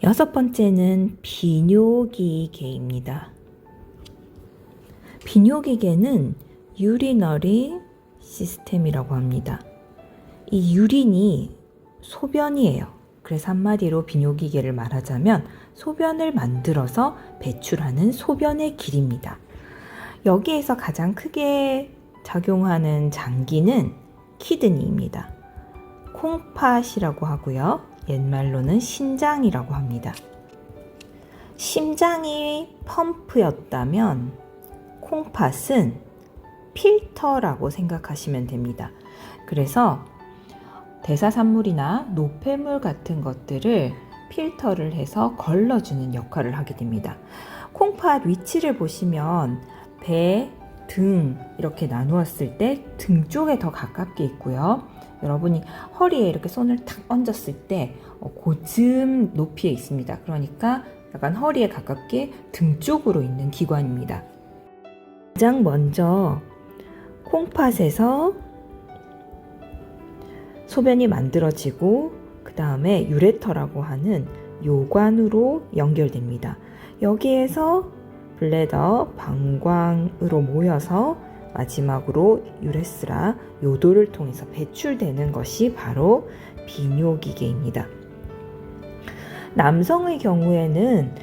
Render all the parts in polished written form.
여섯 번째는 비뇨기계입니다. 비뇨기계는 유리너리 시스템이라고 합니다. 이 유린이 소변이에요. 그래서 한마디로 비뇨기계를 말하자면 소변을 만들어서 배출하는 소변의 길입니다. 여기에서 가장 크게 작용하는 장기는 키드니입니다. 콩팥이라고 하고요. 옛말로는 신장이라고 합니다. 심장이 펌프였다면 콩팥은 필터라고 생각하시면 됩니다. 그래서 대사산물이나 노폐물 같은 것들을 필터를 해서 걸러주는 역할을 하게 됩니다. 콩팥 위치를 보시면 배, 등 이렇게 나누었을 때 등 쪽에 더 가깝게 있고요. 여러분이 허리에 이렇게 손을 탁 얹었을 때 고즘 높이에 있습니다. 그러니까 약간 허리에 가깝게 등 쪽으로 있는 기관입니다. 가장 먼저 콩팥에서 소변이 만들어지고 그 다음에 유레터라고 하는 요관으로 연결됩니다. 여기에서 블래더, 방광으로 모여서 마지막으로 유레스라, 요도를 통해서 배출되는 것이 바로 비뇨기계입니다. 남성의 경우에는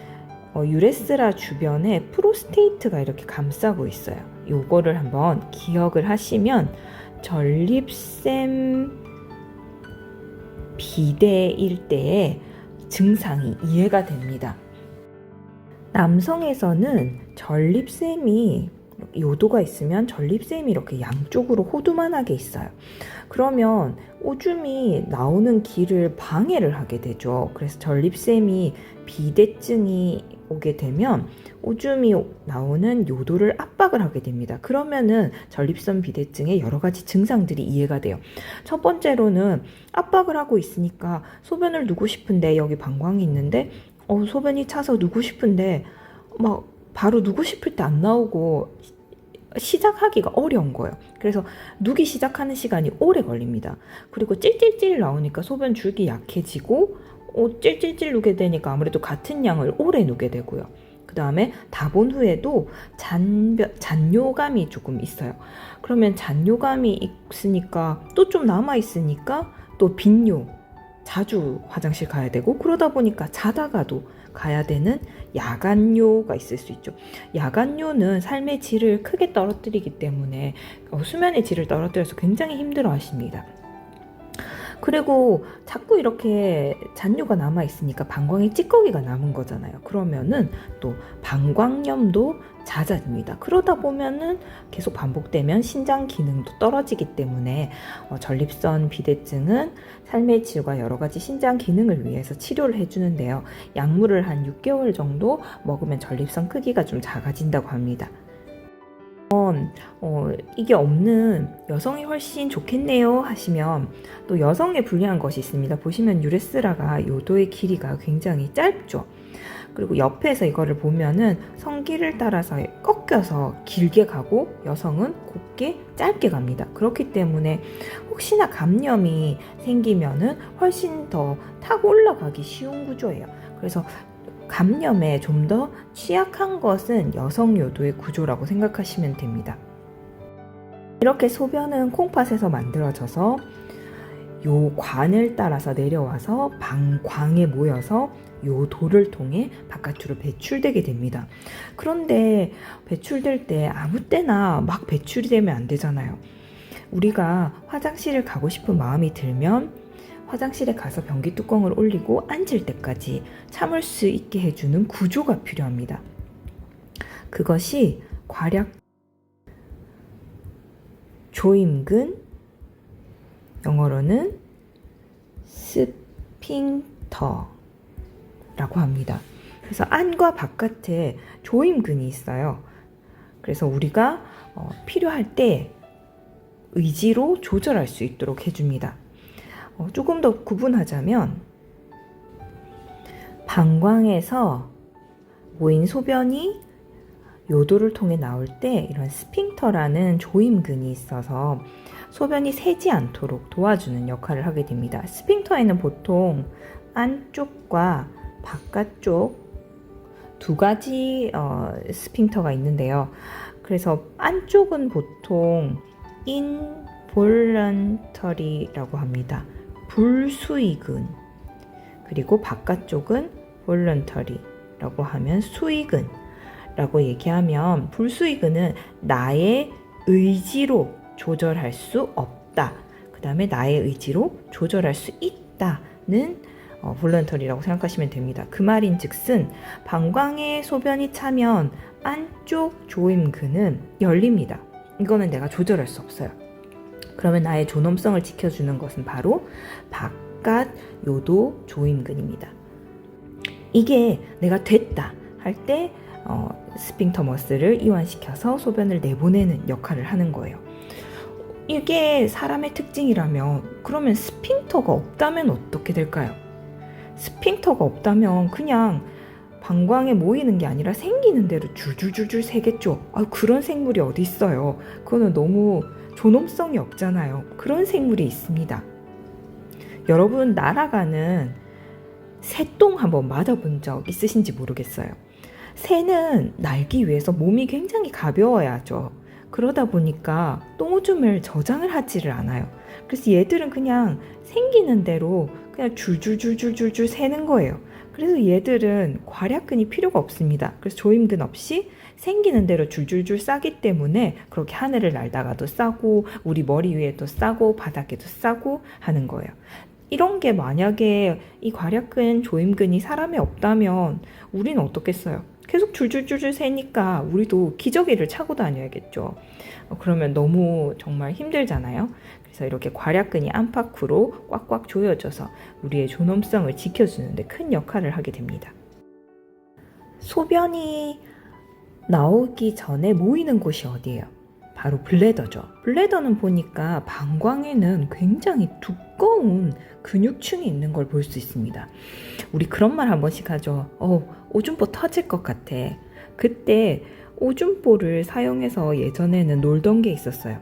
유레스라 주변에 프로스테이트가 이렇게 감싸고 있어요. 요거를 한번 기억을 하시면 전립腺 비대일 때의 증상이 이해가 됩니다. 남성에서는 전립腺이 요도가 있으면 전립腺이 이렇게 양쪽으로 호두만하게 있어요. 그러면 오줌이 나오는 길을 방해를 하게 되죠. 그래서 전립腺이 비대증이 오게 되면 오줌이 나오는 요도를 압박을 하게 됩니다. 그러면은 전립선 비대증의 여러 가지 증상들이 이해가 돼요. 첫 번째로는 압박을 하고 있으니까 소변을 누고 싶은데 여기 방광이 있는데 소변이 차서 누고 싶은데 막 바로 누고 싶을 때 안 나오고 시작하기가 어려운 거예요. 그래서 누기 시작하는 시간이 오래 걸립니다. 그리고 찔찔찔 나오니까 소변 줄기 약해지고 찔찔찔 누게 되니까 아무래도 같은 양을 오래 누게 되고요. 그 다음에 다본 후에도 잔뇨감이 조금 있어요. 그러면 잔뇨감이 있으니까 또 좀 남아있으니까 또 빈뇨, 자주 화장실 가야 되고 그러다 보니까 자다가도 가야 되는 야간뇨가 있을 수 있죠. 야간뇨는 삶의 질을 크게 떨어뜨리기 때문에 수면의 질을 떨어뜨려서 굉장히 힘들어 하십니다. 그리고 자꾸 이렇게 잔뇨가 남아 있으니까 방광에 찌꺼기가 남은 거잖아요. 그러면은 또 방광염도 잦아집니다. 그러다 보면은 계속 반복되면 신장 기능도 떨어지기 때문에 전립선 비대증은 삶의 질과 여러 가지 신장 기능을 위해서 치료를 해주는데요. 약물을 한 6개월 정도 먹으면 전립선 크기가 좀 작아진다고 합니다. 이게 없는 여성이 훨씬 좋겠네요 하시면 또 여성에 불리한 것이 있습니다. 보시면 유레스라가 요도의 길이가 굉장히 짧죠. 그리고 옆에서 이거를 보면은 성기를 따라서 꺾여서 길게 가고 여성은 곱게 짧게 갑니다. 그렇기 때문에 혹시나 감염이 생기면은 훨씬 더 타고 올라가기 쉬운 구조예요. 그래서 감염에 좀 더 취약한 것은 여성 요도의 구조라고 생각하시면 됩니다. 이렇게 소변은 콩팥에서 만들어져서 요관을 따라서 내려와서 방광에 모여서 요도를 통해 바깥으로 배출되게 됩니다. 그런데 배출될 때 아무 때나 막 배출이 되면 안 되잖아요. 우리가 화장실을 가고 싶은 마음이 들면 화장실에 가서 변기 뚜껑을 올리고 앉을 때까지 참을 수 있게 해주는 구조가 필요합니다. 그것이 괄약 조임근, 영어로는 스핑터라고 합니다. 그래서 안과 바깥에 조임근이 있어요. 그래서 우리가 필요할 때 의지로 조절할 수 있도록 해줍니다. 조금 더 구분하자면 방광에서 모인 소변이 요도를 통해 나올 때 이런 스핑터라는 조임근이 있어서 소변이 새지 않도록 도와주는 역할을 하게 됩니다. 스핑터에는 보통 안쪽과 바깥쪽 두 가지 스핑터가 있는데요. 그래서 안쪽은 보통 involuntary라고 합니다. 불수의근. 그리고 바깥쪽은 voluntary라고 하면 수의근라고 얘기하면, 불수의근은 나의 의지로 조절할 수 없다. 그 다음에 나의 의지로 조절할 수 있다는 볼런터리라고 생각하시면 됩니다. 그 말인 즉슨 방광에 소변이 차면 안쪽 조임근은 열립니다. 이거는 내가 조절할 수 없어요. 그러면 나의 존엄성을 지켜주는 것은 바로 바깥 요도 조임근입니다. 이게 내가 됐다 할 때 스핑터 머슬을 이완시켜서 소변을 내보내는 역할을 하는 거예요. 이게 사람의 특징이라면, 그러면 스핑터가 없다면 어떻게 될까요? 스핑터가 없다면 그냥 방광에 모이는 게 아니라 생기는 대로 줄줄줄줄 새겠죠. 그런 생물이 어디 있어요. 그거는 너무 존엄성이 없잖아요. 그런 생물이 있습니다. 여러분, 날아가는 새똥 한번 맞아본 적 있으신지 모르겠어요. 새는 날기 위해서 몸이 굉장히 가벼워야죠. 그러다 보니까 똥오줌을 저장을 하지를 않아요. 그래서 얘들은 그냥 생기는 대로 그냥 줄줄줄줄줄줄 새는 거예요. 그래서 얘들은 괄약근이 필요가 없습니다. 그래서 조임근 없이 생기는 대로 줄줄줄 싸기 때문에 그렇게 하늘을 날다가도 싸고 우리 머리 위에도 싸고 바닥에도 싸고 하는 거예요. 이런 게 만약에 이 괄약근, 조임근이 사람에 없다면 우리는 어떻겠어요? 계속 줄줄줄줄 새니까 우리도 기저귀를 차고 다녀야겠죠. 그러면 너무 정말 힘들잖아요. 그래서 이렇게 괄약근이 안팎으로 꽉꽉 조여져서 우리의 존엄성을 지켜주는데 큰 역할을 하게 됩니다. 소변이 나오기 전에 모이는 곳이 어디예요? 바로 블래더죠. 블래더는 보니까 방광에는 굉장히 두꺼운 근육층이 있는 걸 볼 수 있습니다. 우리 그런 말 한 번씩 하죠. 오줌보 터질 것 같아. 그때 오줌보를 사용해서 예전에는 놀던 게 있었어요.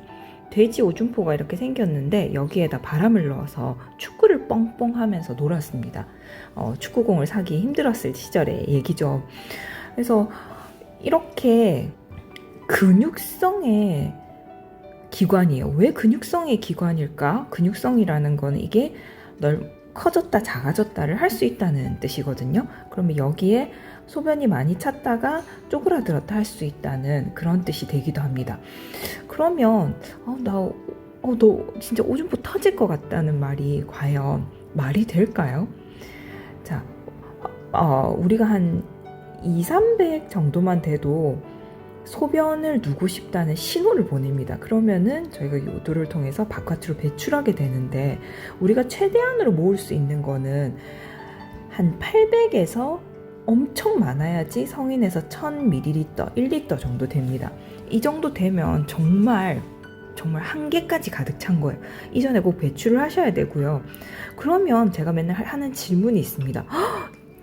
돼지 오줌보가 이렇게 생겼는데 여기에다 바람을 넣어서 축구를 뻥뻥 하면서 놀았습니다. 축구공을 사기 힘들었을 시절의 얘기죠. 그래서 이렇게 근육성의 기관이에요. 왜 근육성의 기관일까? 근육성이라는 거는 이게 커졌다 작아졌다를 할 수 있다는 뜻이거든요. 그러면 여기에 소변이 많이 찼다가 쪼그라들었다 할 수 있다는 그런 뜻이 되기도 합니다. 그러면 너 진짜 오줌보 터질 것 같다는 말이 과연 말이 될까요? 자, 우리가 한 200-300 정도만 돼도 소변을 누고 싶다는 신호를 보냅니다. 그러면은 저희가 요도를 통해서 바깥으로 배출하게 되는데, 우리가 최대한으로 모을 수 있는 거는 한 800에서 엄청 많아야지 성인에서 1000ml, 1리터 정도 됩니다. 이 정도 되면 정말 한계까지 가득 찬 거예요. 이전에 꼭 배출을 하셔야 되고요. 그러면 제가 맨날 하는 질문이 있습니다.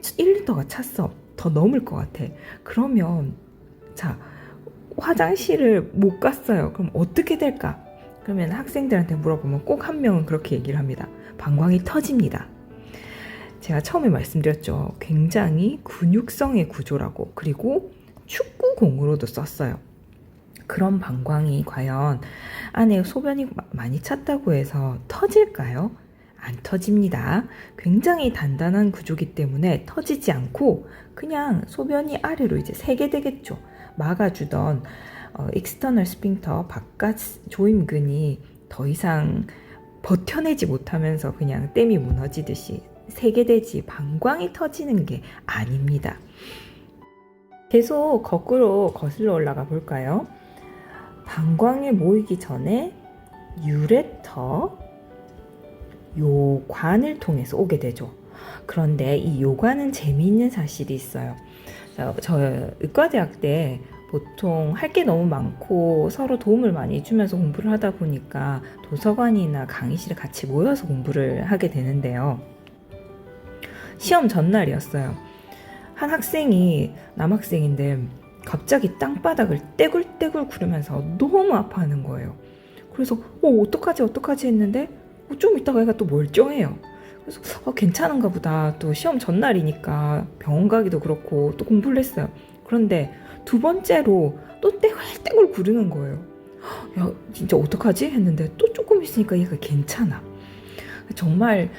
1리터가 찼어. 더 넘을 것 같아. 그러면 자, 화장실을 못 갔어요. 그럼 어떻게 될까? 그러면 학생들한테 물어보면 꼭 한 명은 그렇게 얘기를 합니다. 방광이 터집니다. 제가 처음에 말씀드렸죠. 굉장히 근육성의 구조라고. 그리고 축구공으로도 썼어요. 그런 방광이 과연 안에 소변이 많이 찼다고 해서 터질까요? 안 터집니다. 굉장히 단단한 구조이기 때문에 터지지 않고 그냥 소변이 아래로 이제 새게 되겠죠. 막아주던 익스터널 스핑터 바깥 조임근이 더 이상 버텨내지 못하면서 그냥 댐이 무너지듯이 새게 되지 방광이 터지는 게 아닙니다. 계속 거꾸로 거슬러 올라가 볼까요? 방광에 모이기 전에 유레터, 요관을 통해서 오게 되죠. 그런데 이 요관은 재미있는 사실이 있어요. 저 의과대학 때 보통 할 게 너무 많고 서로 도움을 많이 주면서 공부를 하다 보니까 도서관이나 강의실에 같이 모여서 공부를 하게 되는데요. 시험 전날이었어요. 한 학생이 남학생인데 갑자기 땅바닥을 떼굴떼굴 구르면서 너무 아파하는 거예요. 그래서 어떡하지 했는데 좀 이따가 얘가 또 멀쩡해요. 그래서 괜찮은가 보다. 또 시험 전날이니까 병원 가기도 그렇고 또 공부를 했어요. 그런데 두 번째로 또 떼굴떼굴 구르는 거예요. 야, 진짜 어떡하지? 했는데 또 조금 있으니까 얘가 괜찮아. 정말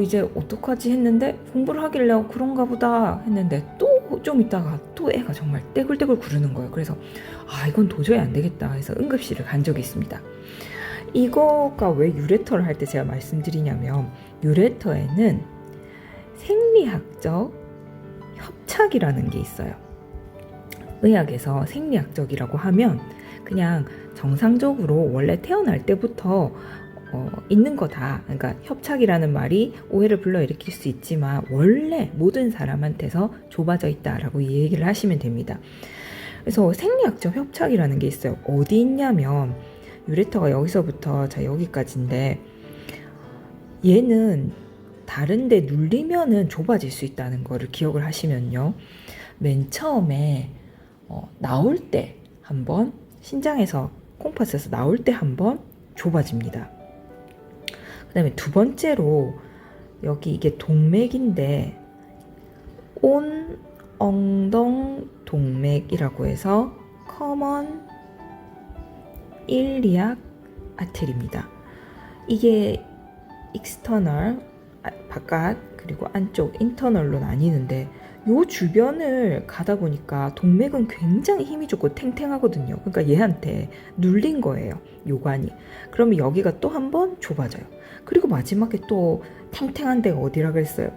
이제 어떡하지 했는데 공부를 하길래 그런가 보다 했는데 또 좀 있다가 또 애가 정말 떼굴떼굴 구르는 거예요. 그래서 이건 도저히 안 되겠다 해서 응급실을 간 적이 있습니다. 이거가 왜 유레터를 할 때 제가 말씀드리냐면, 유레터에는 생리학적 협착이라는 게 있어요. 의학에서 생리학적이라고 하면 그냥 정상적으로 원래 태어날 때부터 있는 거다. 그러니까 협착이라는 말이 오해를 불러일으킬 수 있지만 원래 모든 사람한테서 좁아져 있다라고 이 얘기를 하시면 됩니다. 그래서 생리학적 협착이라는 게 있어요. 어디 있냐면 유레터가 여기서부터 여기까지인데, 얘는 다른데 눌리면은 좁아질 수 있다는 거를 기억을 하시면요. 맨 처음에 나올 때 한번, 신장에서 콩팥에서 나올 때 한번 좁아집니다. 그 다음에 두 번째로 여기 이게 동맥인데 온 엉덩 동맥이라고 해서 커먼 일리악 아테리입니다. 이게 익스터널 바깥 그리고 안쪽 인터널로 나뉘는데, 요 주변을 가다 보니까 동맥은 굉장히 힘이 좋고 탱탱하거든요. 그러니까 얘한테 눌린 거예요, 요관이. 그러면 여기가 또 한 번 좁아져요. 그리고 마지막에 또 탱탱한 데가 어디라 그랬어요?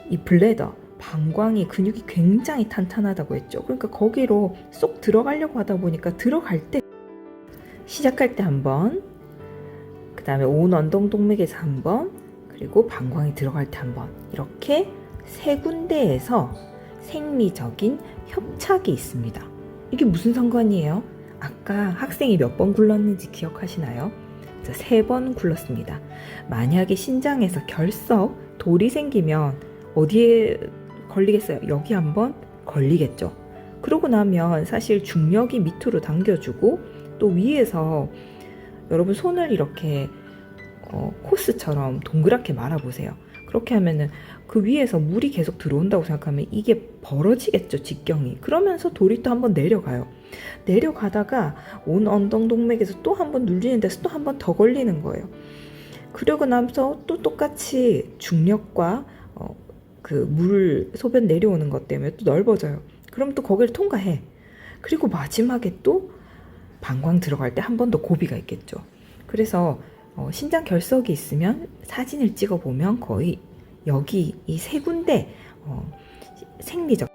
이 블레더, 방광이 근육이 굉장히 탄탄하다고 했죠. 그러니까 거기로 쏙 들어가려고 하다 보니까 들어갈 때, 시작할 때 한 번, 그 다음에 온 언덩 동맥에서 한 번, 그리고 방광이 들어갈 때 한 번, 이렇게 세 군데에서 생리적인 협착이 있습니다. 이게 무슨 상관이에요? 아까 학생이 몇 번 굴렀는지 기억하시나요? 3번 굴렀습니다. 만약에 신장에서 결석, 돌이 생기면 어디에 걸리겠어요? 여기 한번 걸리겠죠. 그러고 나면 사실 중력이 밑으로 당겨주고, 또 위에서 여러분 손을 이렇게 코스처럼 동그랗게 말아보세요. 그렇게 하면은 그 위에서 물이 계속 들어온다고 생각하면 이게 벌어지겠죠, 직경이. 그러면서 돌이 또 한번 내려가요. 내려가다가 온 언덩 동맥에서 또 한번 눌리는 데서 또 한 번 더 걸리는 거예요. 그러고 나서 또 똑같이 중력과 그 물 소변 내려오는 것 때문에 또 넓어져요. 그럼 또 거기를 통과해. 그리고 마지막에 또 방광 들어갈 때 한 번 더 고비가 있겠죠. 그래서 신장 결석이 있으면 사진을 찍어 보면 거의 여기 이 세 군데 생리적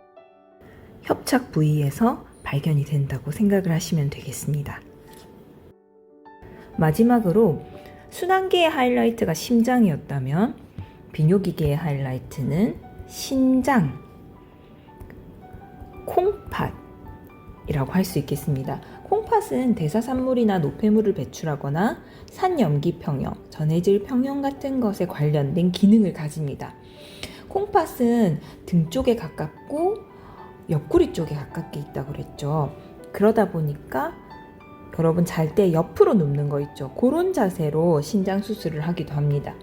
협착 부위에서 발견이 된다고 생각을 하시면 되겠습니다. 마지막으로 순환계의 하이라이트가 심장이었다면 비뇨기계의 하이라이트는 신장, 콩팥이라고 할 수 있겠습니다. 콩팥은 대사산물이나 노폐물을 배출하거나 산염기 평형, 전해질 평형 같은 것에 관련된 기능을 가집니다. 콩팥은 등 쪽에 가깝고 옆구리 쪽에 가깝게 있다고 그랬죠. 그러다 보니까 여러분 잘 때 옆으로 눕는 거 있죠. 그런 자세로 신장 수술을 하기도 합니다.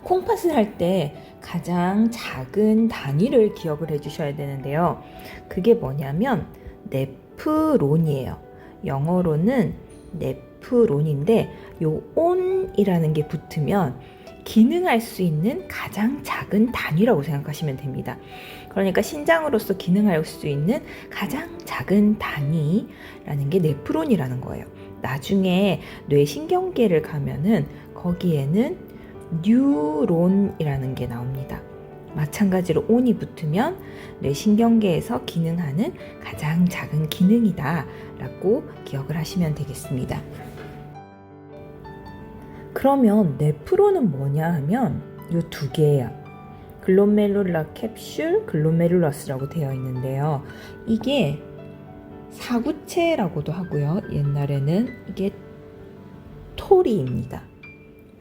콩팥을 할 때 가장 작은 단위를 기억을 해주셔야 되는데요. 그게 뭐냐면 네프론이에요. 영어로는 네프론인데 요 온이라는 게 붙으면 기능할 수 있는 가장 작은 단위라고 생각하시면 됩니다. 그러니까 신장으로서 기능할 수 있는 가장 작은 단위라는 게 네프론이라는 거예요. 나중에 뇌신경계를 가면은 거기에는 뉴론이라는 게 나옵니다. 마찬가지로 온이 붙으면 뇌신경계에서 기능하는 가장 작은 기능이다 라고 기억을 하시면 되겠습니다. 그러면 네프론은 뭐냐 하면 이 두 개예요. 글로메룰라 캡슐, 글로메룰러스라고 되어 있는데요. 이게 사구체라고도 하고요. 옛날에는 이게 토리입니다.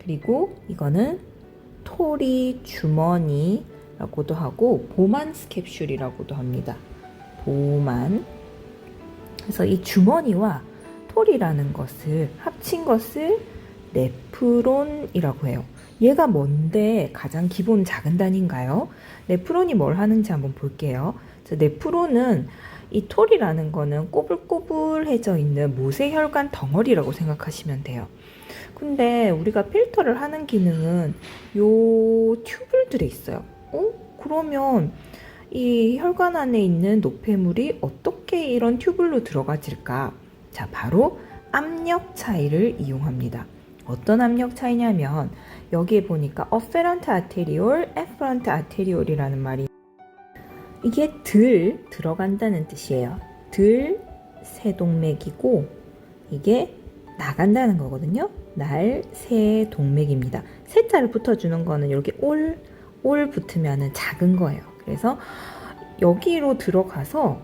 그리고 이거는 토리 주머니라고도 하고 보만스 캡슐이라고도 합니다. 보만. 그래서 이 주머니와 토리라는 것을 합친 것을 네프론이라고 해요. 얘가 뭔데 가장 기본 작은 단위인가요? 네프론이 뭘 하는지 한번 볼게요. 네프론은 이 톨이라는 거는 꼬불꼬불해져 있는 모세혈관 덩어리라고 생각하시면 돼요. 근데 우리가 필터를 하는 기능은 요 튜블들에 있어요. 그러면 이 혈관 안에 있는 노폐물이 어떻게 이런 튜블로 들어가질까? 자, 바로 압력 차이를 이용합니다. 어떤 압력 차이냐면 여기에 보니까 afferent arteriole, efferent arteriole이라는 말이 이게 들 들어간다는 뜻이에요. 들 세동맥이고 이게 나간다는 거거든요. 날 세동맥입니다. 세자를 붙어주는 거는 이렇게 올 붙으면은 작은 거예요. 그래서 여기로 들어가서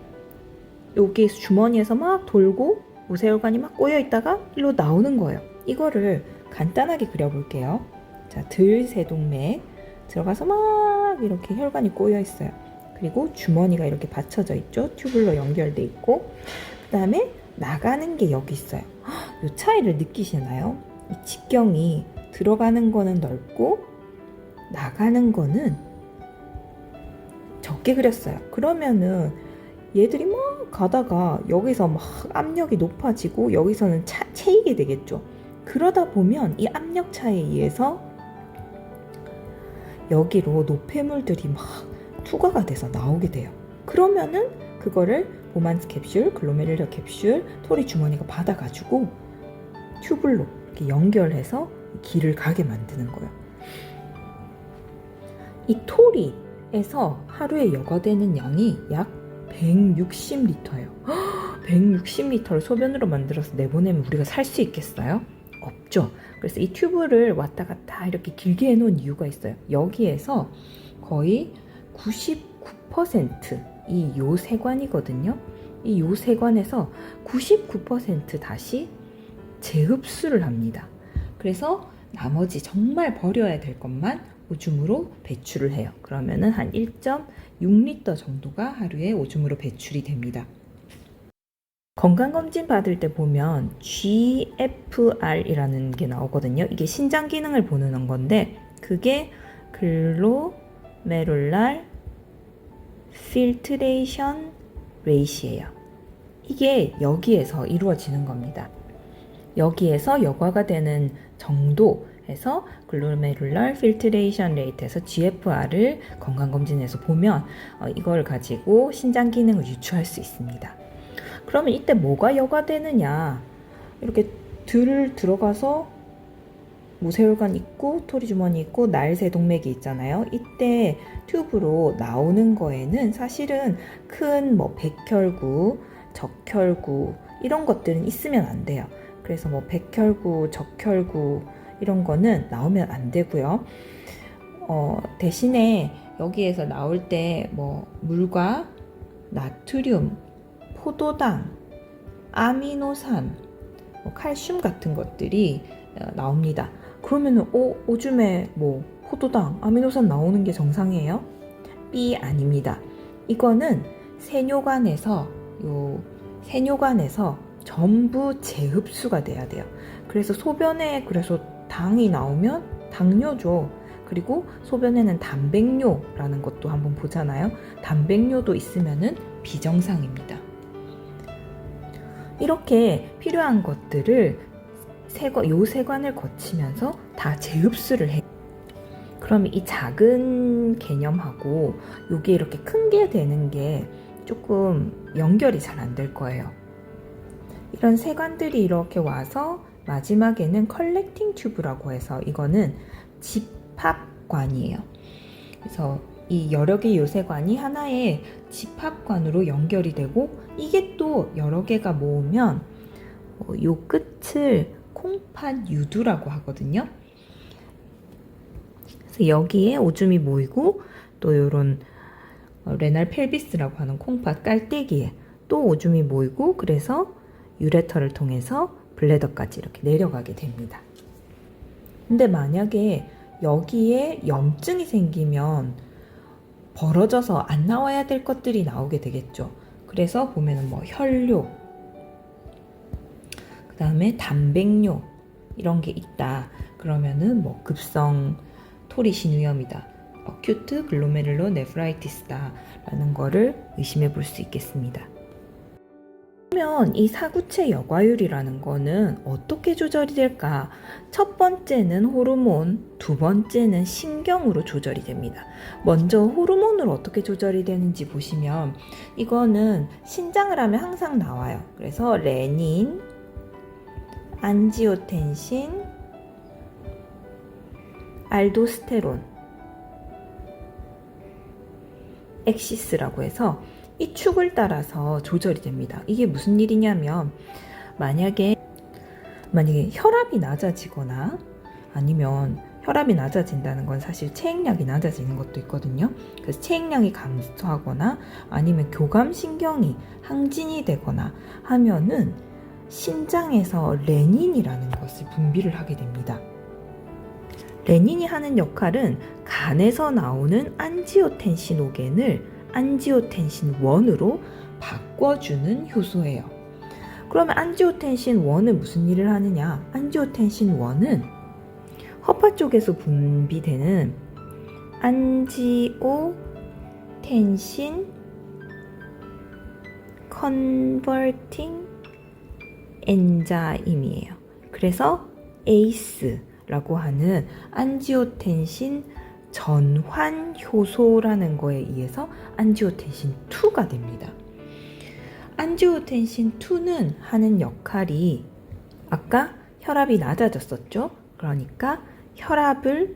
여기 주머니에서 막 돌고 모세혈관이 막 꼬여 있다가 일로 나오는 거예요. 이거를 간단하게 그려볼게요. 자, 들세동맥 들어가서 막 이렇게 혈관이 꼬여 있어요. 그리고 주머니가 이렇게 받쳐져 있죠. 튜블로 연결돼 있고 그 다음에 나가는 게 여기 있어요. 이 차이를 느끼시나요? 이 직경이 들어가는 거는 넓고 나가는 거는 적게 그렸어요. 그러면은 얘들이 막 가다가 여기서 막 압력이 높아지고 여기서는 채이게 되겠죠. 그러다 보면 이 압력 차이에 의해서 여기로 노폐물들이 막 투과가 돼서 나오게 돼요. 그러면은 그거를 보만스 캡슐, 글로메룰러 캡슐, 토리 주머니가 받아가지고 튜블로 이렇게 연결해서 길을 가게 만드는 거예요. 이 토리에서 하루에 여과되는 양이 약 160리터예요. 160리터를 소변으로 만들어서 내보내면 우리가 살 수 있겠어요? 없죠. 그래서 이 튜브를 왔다 갔다 이렇게 길게 해놓은 이유가 있어요. 여기에서 거의 99%이 요세관이거든요. 이 요세관에서 99% 다시 재흡수를 합니다. 그래서 나머지 정말 버려야 될 것만 오줌으로 배출을 해요. 그러면은 한 1.6리터 정도가 하루에 오줌으로 배출이 됩니다. 건강검진 받을 때 보면 GFR이라는 게 나오거든요. 이게 신장 기능을 보는 건데 그게 글로메룰랄 필트레이션 레이시예요. 이게 여기에서 이루어지는 겁니다. 여기에서 여과가 되는 정도에서 글로메룰랄 필트레이션 레이트에서 GFR을 건강검진에서 보면 이걸 가지고 신장 기능을 유추할 수 있습니다. 그러면 이때 뭐가 여과되느냐? 이렇게 들어가서 모세혈관 있고 토리주머니 있고 날세동맥이 있잖아요. 이때 튜브로 나오는 거에는 사실은 큰 뭐 백혈구, 적혈구 이런 것들은 있으면 안 돼요. 그래서 뭐 백혈구, 적혈구 이런 거는 나오면 안 되고요. 대신에 여기에서 나올 때 뭐 물과 나트륨, 포도당, 아미노산, 뭐 칼슘 같은 것들이 나옵니다. 그러면은 오줌에 뭐 포도당, 아미노산 나오는 게 정상이에요? B 아닙니다. 이거는 세뇨관에서 전부 재흡수가 돼야 돼요. 그래서 소변에 당이 나오면 당뇨죠. 그리고 소변에는 단백뇨라는 것도 한번 보잖아요. 단백뇨도 있으면은 비정상입니다. 이렇게 필요한 것들을 요세관을 거치면서 다 재흡수를 해요. 그럼 이 작은 개념하고 이게 이렇게 큰 게 되는 게 조금 연결이 잘 안 될 거예요. 이런 세관들이 이렇게 와서 마지막에는 컬렉팅 튜브라고 해서 이거는 집합관이에요. 그래서 이 여러 개의 요세관이 하나의 집합관으로 연결이 되고 이게 또 여러 개가 모으면 요 끝을 콩팥 유두라고 하거든요. 그래서 여기에 오줌이 모이고 또 요런 레날 펠비스라고 하는 콩팥 깔때기에 또 오줌이 모이고 그래서 유레터를 통해서 블래더까지 이렇게 내려가게 됩니다. 근데 만약에 여기에 염증이 생기면 벌어져서 안 나와야 될 것들이 나오게 되겠죠. 그래서 보면은 뭐 혈뇨, 그 다음에 단백뇨, 이런 게 있다. 그러면은 뭐 급성 토리신 위염이다. 어큐트 글로메룰러 네프라이티스다 라는 거를 의심해 볼 수 있겠습니다. 그러면 이 사구체 여과율이라는 거는 어떻게 조절이 될까? 첫 번째는 호르몬, 두 번째는 신경으로 조절이 됩니다. 먼저 호르몬으로 어떻게 조절이 되는지 보시면 이거는 신장을 하면 항상 나와요. 그래서 레닌, 안지오텐신, 알도스테론, 엑시스라고 해서 이 축을 따라서 조절이 됩니다. 이게 무슨 일이냐면 만약에 혈압이 낮아지거나 아니면 혈압이 낮아진다는 건 사실 체액량이 낮아지는 것도 있거든요. 그래서 체액량이 감소하거나 아니면 교감신경이 항진이 되거나 하면은 신장에서 레닌이라는 것을 분비를 하게 됩니다. 레닌이 하는 역할은 간에서 나오는 안지오텐신오겐을 안지오텐신 1으로 바꿔주는 효소예요. 그러면 안지오텐신 1은 무슨 일을 하느냐? 안지오텐신 1은 허파 쪽에서 분비되는 안지오텐신 컨버팅 엔자임이에요. 그래서 ACE라고 하는 안지오텐신 전환 효소라는 거에 의해서 안지오텐신 2가 됩니다. 안지오텐신 2는 하는 역할이 아까 혈압이 낮아졌었죠? 그러니까 혈압을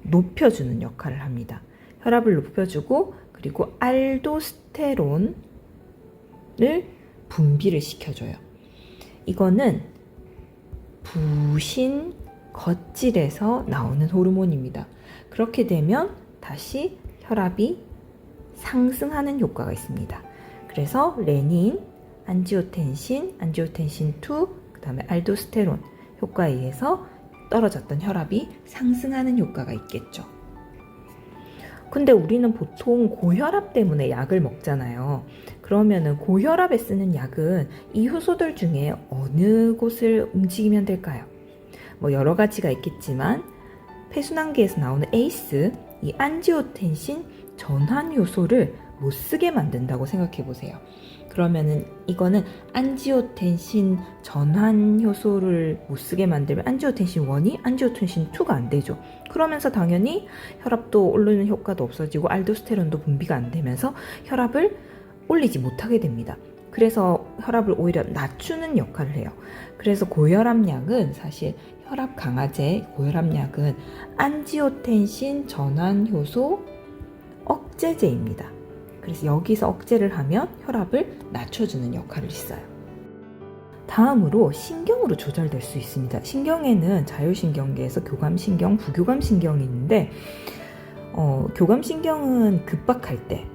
높여주는 역할을 합니다. 혈압을 높여주고 그리고 알도스테론을 분비를 시켜줘요. 이거는 부신 겉질에서 나오는 호르몬입니다. 그렇게 되면 다시 혈압이 상승하는 효과가 있습니다. 그래서 레닌, 안지오텐신, 안지오텐신 2, 그 다음에 알도스테론 효과에 의해서 떨어졌던 혈압이 상승하는 효과가 있겠죠. 근데 우리는 보통 고혈압 때문에 약을 먹잖아요. 그러면은 고혈압에 쓰는 약은 이 효소들 중에 어느 곳을 움직이면 될까요? 뭐 여러 가지가 있겠지만 폐순환기에서 나오는 ACE, 이 안지오텐신 전환 효소를 못 쓰게 만든다고 생각해 보세요. 그러면은 이거는 안지오텐신 전환 효소를 못 쓰게 만들면 안지오텐신 1이 안지오텐신 2가 안 되죠. 그러면서 당연히 혈압도 오르는 효과도 없어지고 알도스테론도 분비가 안 되면서 혈압을 올리지 못하게 됩니다. 그래서 혈압을 오히려 낮추는 역할을 해요. 그래서 고혈압약은 사실 혈압 강화제, 고혈압약은 안지오텐신 전환 효소 억제제입니다. 그래서 여기서 억제를 하면 혈압을 낮춰주는 역할을 했어요. 다음으로 신경으로 조절될 수 있습니다. 신경에는 자율신경계에서 교감신경, 부교감신경이 있는데 교감신경은 급박할 때,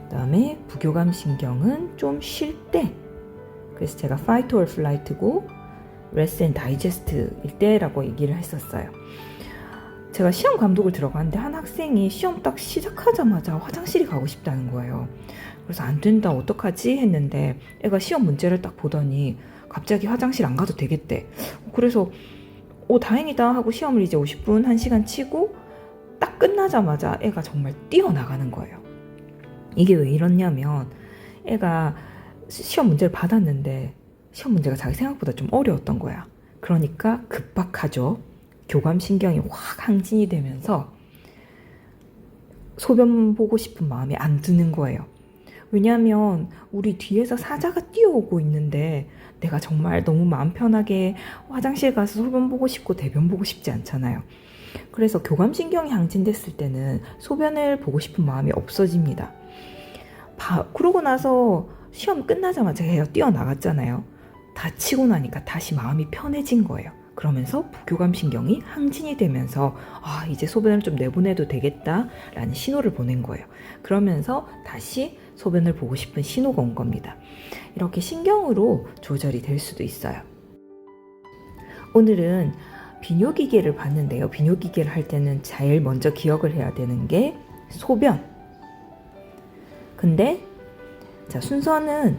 그 다음에 부교감신경은 좀 쉴 때, 그래서 제가 fight or flight고 rest and digest일 때라고 얘기를 했었어요. 제가 시험 감독을 들어갔는데 한 학생이 시험 딱 시작하자마자 화장실이 가고 싶다는 거예요. 그래서 안 된다, 어떡하지 했는데 애가 시험 문제를 딱 보더니 갑자기 화장실 안 가도 되겠대. 그래서 다행이다 하고 시험을 이제 50분, 1시간 치고 딱 끝나자마자 애가 정말 뛰어나가는 거예요. 이게 왜 이러냐면 애가 시험 문제를 받았는데 시험 문제가 자기 생각보다 좀 어려웠던 거야. 그러니까 급박하죠. 교감신경이 확 항진이 되면서 소변 보고 싶은 마음이 안 드는 거예요. 왜냐하면 우리 뒤에서 사자가 뛰어오고 있는데 내가 정말 너무 마음 편하게 화장실 가서 소변 보고 싶고 대변 보고 싶지 않잖아요. 그래서 교감신경이 항진됐을 때는 소변을 보고 싶은 마음이 없어집니다. 그러고 나서 시험 끝나자마자 걔가 뛰어나갔잖아요. 다치고 나니까 다시 마음이 편해진 거예요. 그러면서 부교감신경이 항진이 되면서 이제 소변을 좀 내보내도 되겠다라는 신호를 보낸 거예요. 그러면서 다시 소변을 보고 싶은 신호가 온 겁니다. 이렇게 신경으로 조절이 될 수도 있어요. 오늘은 비뇨기계를 봤는데요. 비뇨기계를 할 때는 제일 먼저 기억을 해야 되는 게 소변. 근데 순서는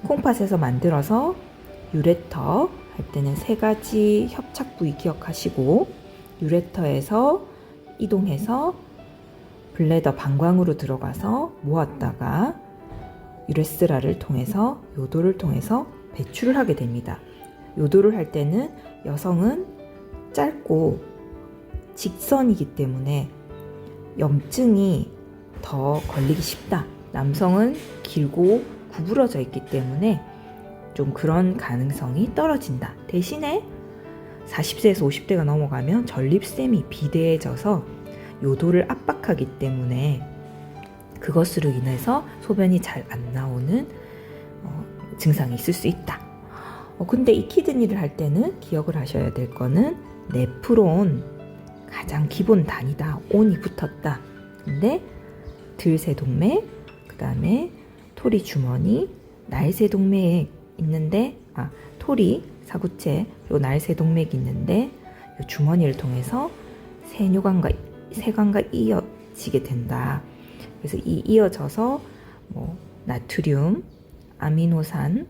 콩팥에서 만들어서 유레터 할 때는 세 가지 협착 부위 기억하시고 유레터에서 이동해서 블래더 방광으로 들어가서 모았다가 유레스라를 통해서 요도를 통해서 배출을 하게 됩니다. 요도를 할 때는 여성은 짧고 직선이기 때문에 염증이 더 걸리기 쉽다. 남성은 길고 구부러져 있기 때문에 좀 그런 가능성이 떨어진다. 대신에 40세에서 50대가 넘어가면 전립샘이 비대해져서 요도를 압박하기 때문에 그것으로 인해서 소변이 잘 안 나오는 증상이 있을 수 있다. 근데 이 키드니를 할 때는 기억을 하셔야 될 거는 네프론 가장 기본 단위다. 온이 붙었다. 근데 들세동맥, 그 다음에 토리 주머니, 날세동맥 있는데 토리, 사구체, 그리고 날세동맥이 있는데 이 주머니를 통해서 세관과 이어지게 된다. 그래서 이 이어져서 나트륨, 아미노산,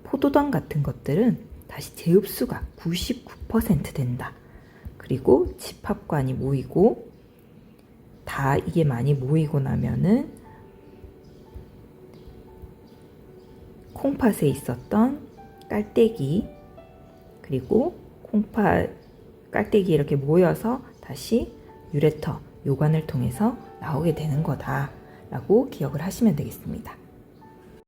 포도당 같은 것들은 다시 재흡수가 99% 된다. 그리고 집합관이 모이고 다 이게 많이 모이고 나면은 콩팥에 있었던 깔때기 그리고 깔때기 이렇게 모여서 다시 유레터, 요관을 통해서 나오게 되는 거다 라고 기억을 하시면 되겠습니다.